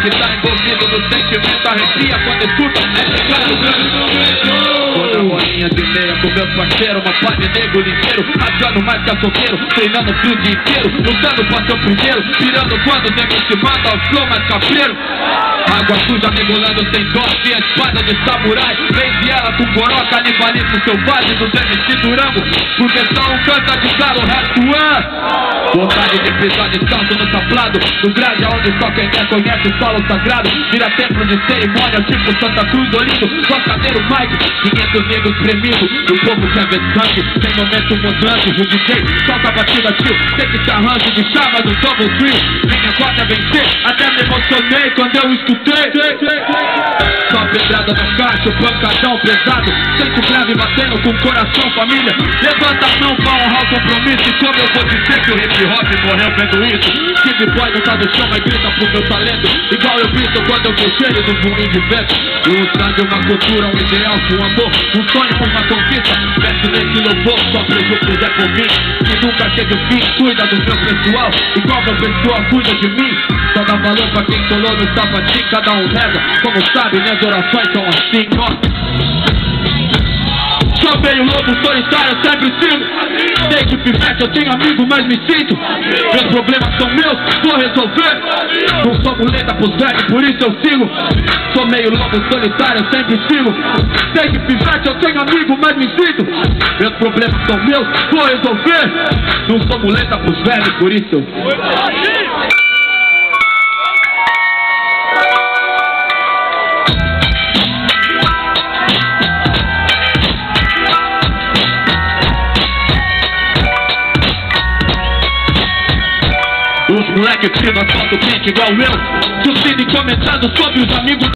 que tá envolvido no sentimento arrepia quando escuta esse cara no grande. Tô na bolinha de meia com meus parceiros, uma pá de nego ligeiro, rasgando mais caçoqueiro, treinando frio o dia inteiro, lutando pra ser o primeiro, tirando quando tem que te manda ao flow mais capreiro. Água suja regulando sem dó, tinha espada de samurai, vende ela com coró, canibalismo selvagem dos MC Durango, porque só um canta de galo, o resto é vontade de pisar descalço no tablado, no grade onde só quem quer conhece o solo sagrado, vira templo de cerimônia tipo Santa Cruz Olindo, tocadeiro Mike, 500 negros premidos, o povo quer ver sangue, tem momento mudando, o DJ solta a batida tio, tem que te arranjo de chama do double three, minha cota é vencer, até me emocionei quando eu escutei. Só pedrada no caixa, pancadão pesado, sente grave batendo com o coração, família, levanta a mão pra honrar o compromisso, e como eu vou dizer que o hip hop morreu vendo isso, Steve Boy não tá no chão, mas grita pro meu talento, igual eu grito quando eu vejo ele no boom de vento, e o sangue é uma cultura, um ideal, um amor, um sonho por uma conquista, peço nesse louvor, só preso puder por mim, que nunca chega o fim, cuida do meu pessoal, igual meu pessoal cuida de mim, só dá valor pra quem colou no sapatinho, cada um reza, como sabe, minhas orações são assim, ó. Só veio lobo solitário, sempre sigo. Desde pivete eu tenho amigo, mas me sinto. Meus problemas são meus, vou resolver. Não sou muleta pros velhos, por isso eu sigo. Sou meio lobo solitário, sempre sigo. Desde pivete eu tenho amigo, mas me sinto. Meus problemas são meus, vou resolver. Não sou muleta pros velhos, por isso eu sigo. Os moleques tiram foto quente igual eu, curtindo e comentando sobre os amigos.